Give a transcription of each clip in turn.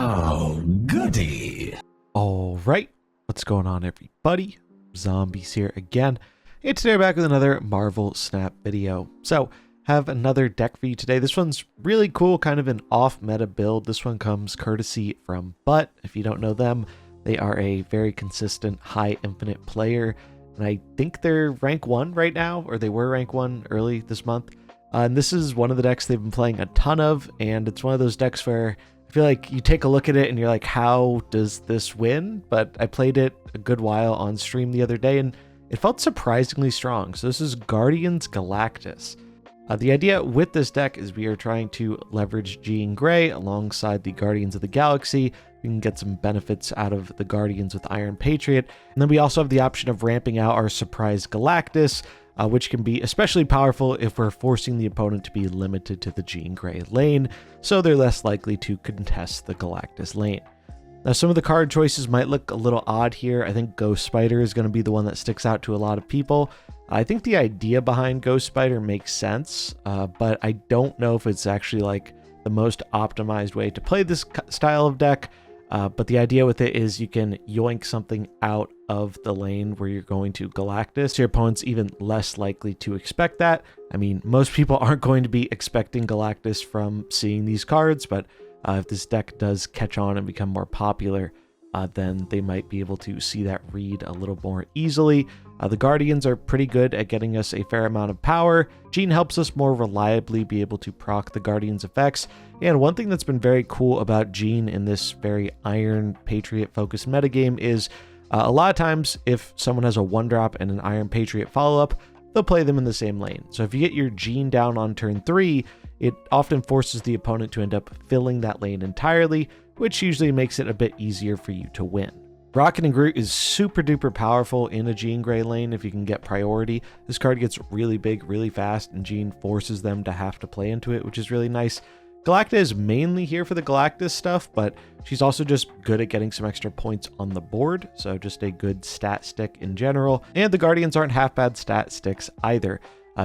Oh, goody. All right, what's going on, everybody? Zombies here again, and today we're back with another Marvel Snap video. So, have another deck for you today. This one's really cool, kind of an off-meta build. This one comes courtesy from Butt. If you don't know them, they are a very consistent high infinite player, and I think they're rank 1 right now, or they were rank 1 early this month. And this is one of the decks they've been playing a ton of, and it's one of those decks where I feel like you take a look at it and you're like, how does this win? But I played it a good while on stream the other day and it felt surprisingly strong. So this is Guardians Galactus. The idea with this deck is we are trying to leverage Jean Grey alongside the Guardians of the Galaxy. We can get some benefits out of the Guardians with Iron Patriot. And then we also have the option of ramping out our surprise Galactus, which can be especially powerful if we're forcing the opponent to be limited to the Jean Grey lane, so they're less likely to contest the Galactus lane. Now, some of the card choices might look a little odd here. I think Ghost Spider is going to be the one that sticks out to a lot of people. I think the idea behind Ghost Spider makes sense, but I don't know if it's actually like the most optimized way to play this style of deck. But the idea with it is you can yoink something out of the lane where you're going to Galactus. So your opponent's even less likely to expect that. I mean, most people aren't going to be expecting Galactus from seeing these cards, but if this deck does catch on and become more popular, then they might be able to see that read a little more easily. The Guardians are pretty good at getting us a fair amount of power. Jean helps us more reliably be able to proc the Guardians effects. And one thing that's been very cool about Jean in this very Iron Patriot focused metagame is a lot of times if someone has a 1-drop and an Iron Patriot follow-up, they'll play them in the same lane. So if you get your Jean down on turn 3, it often forces the opponent to end up filling that lane entirely, which usually makes it a bit easier for you to win. Rocket and Groot is super duper powerful in a Jean Grey lane if you can get priority. This card gets really big really fast and Jean forces them to have to play into it, which is really nice. Galacta is mainly here for the Galactus stuff, but she's also just good at getting some extra points on the board, so just a good stat stick in general. And the Guardians aren't half bad stat sticks either.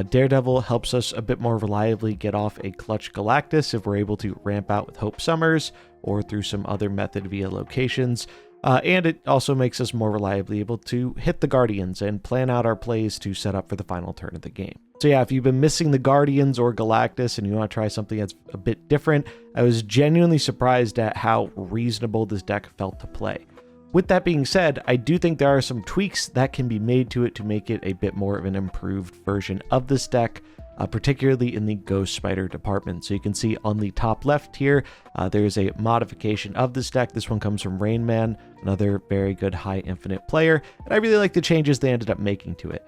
Daredevil helps us a bit more reliably get off a clutch Galactus if we're able to ramp out with Hope Summers or through some other method via locations. And it also makes us more reliably able to hit the Guardians and plan out our plays to set up for the final turn of the game. So yeah, if you've been missing the Guardians or Galactus and you want to try something that's a bit different, I was genuinely surprised at how reasonable this deck felt to play. With that being said, I do think there are some tweaks that can be made to it to make it a bit more of an improved version of this deck, particularly in the Ghost Spider department. So you can see on the top left here, there is a modification of this deck. This one comes from Rain Man, another very good high infinite player. And I really like the changes they ended up making to it,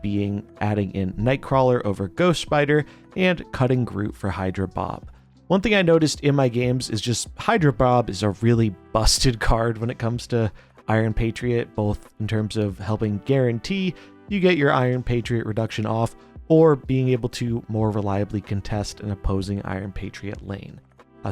being adding in Nightcrawler over Ghost Spider and cutting Groot for Hydra Bob. One thing I noticed in my games is just Hydra Bob is a really busted card when it comes to Iron Patriot, both in terms of helping guarantee you get your Iron Patriot reduction off, or being able to more reliably contest an opposing Iron Patriot lane.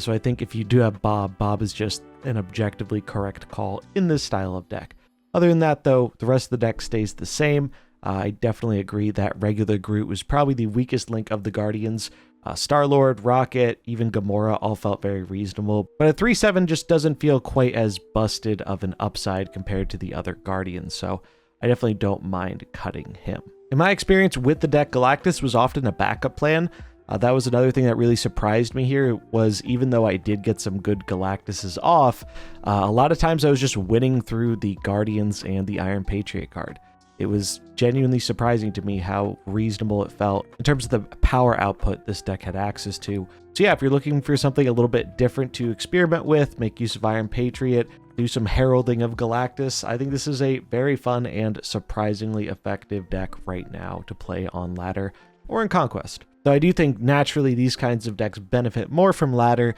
So I think if you do have Bob, Bob is just an objectively correct call in this style of deck. Other than that though, the rest of the deck stays the same. I definitely agree that regular Groot was probably the weakest link of the Guardians. Star-Lord, Rocket, even Gamora all felt very reasonable, but a 3/7 just doesn't feel quite as busted of an upside compared to the other Guardians, so I definitely don't mind cutting him. In my experience with the deck, Galactus was often a backup plan. That was another thing that really surprised me here, was even though I did get some good Galactuses off, a lot of times I was just winning through the Guardians and the Iron Patriot card. It was genuinely surprising to me how reasonable it felt in terms of the power output this deck had access to. So yeah, if you're looking for something a little bit different to experiment with, make use of Iron Patriot, do some heralding of Galactus, I think this is a very fun and surprisingly effective deck right now to play on ladder or in Conquest. Though I do think naturally these kinds of decks benefit more from ladder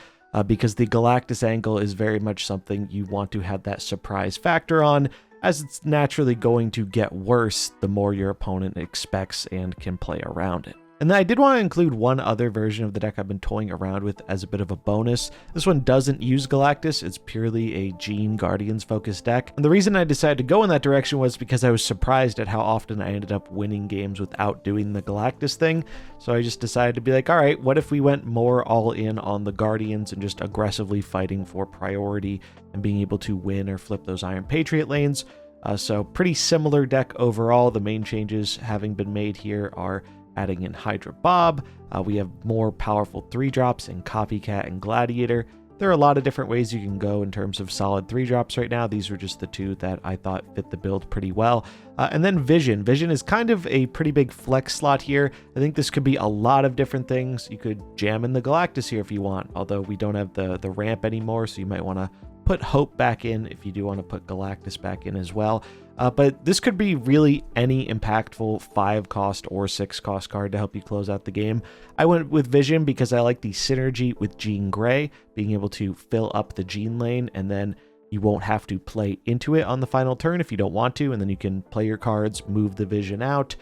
because the Galactus angle is very much something you want to have that surprise factor on, as it's naturally going to get worse the more your opponent expects and can play around it. And then I did want to include one other version of the deck I've been toying around with as a bit of a bonus. This one doesn't use Galactus, it's purely a Gene Guardians focused deck. And the reason I decided to go in that direction was because I was surprised at how often I ended up winning games without doing the Galactus thing. So I just decided to be like, all right, what if we went more all in on the Guardians and just aggressively fighting for priority and being able to win or flip those Iron Patriot lanes? So pretty similar deck overall. The main changes having been made here are adding in Hydra Bob. We have more powerful 3-drops in Copycat and Gladiator. There are a lot of different ways you can go in terms of solid 3-drops right now. These were just the two that I thought fit the build pretty well. And then Vision. Vision is kind of a pretty big flex slot here. I think this could be a lot of different things. You could jam in the Galactus here if you want, although we don't have the ramp anymore, so you might want to put Hope back in if you do want to put Galactus back in as well. But this could be really any impactful 5-cost or 6-cost card to help you close out the game. I went with Vision because I like the synergy with Jean Grey, being able to fill up the Jean lane, and then you won't have to play into it on the final turn if you don't want to, and then you can play your cards, move the Vision out.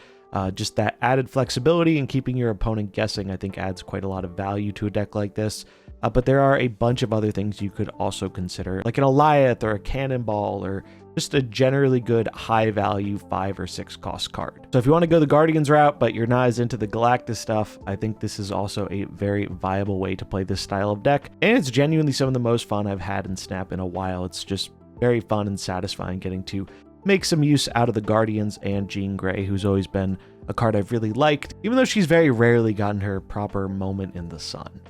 Just that added flexibility and keeping your opponent guessing, I think, adds quite a lot of value to a deck like this. But there are a bunch of other things you could also consider, like an Eliath or a Cannonball, or just a generally good high value 5 or 6 cost card. So if you want to go the Guardians route, but you're not as into the Galactus stuff, I think this is also a very viable way to play this style of deck. And it's genuinely some of the most fun I've had in Snap in a while. It's just very fun and satisfying getting to make some use out of the Guardians and Jean Grey, who's always been a card I've really liked, even though she's very rarely gotten her proper moment in the sun.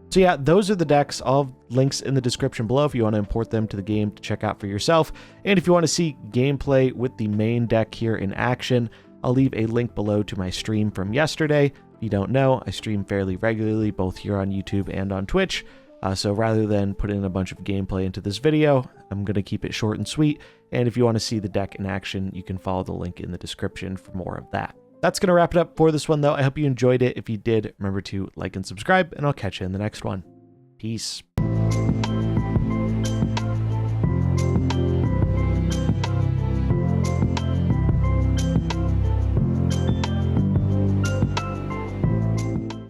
So yeah, those are the decks. All have links in the description below if you want to import them to the game to check out for yourself. And if you want to see gameplay with the main deck here in action, I'll leave a link below to my stream from yesterday. If you don't know, I stream fairly regularly, both here on YouTube and on Twitch. So rather than put in a bunch of gameplay into this video, I'm going to keep it short and sweet. And if you want to see the deck in action, you can follow the link in the description for more of that. That's going to wrap it up for this one, though. I hope you enjoyed it. If you did, remember to like and subscribe, and I'll catch you in the next one. Peace.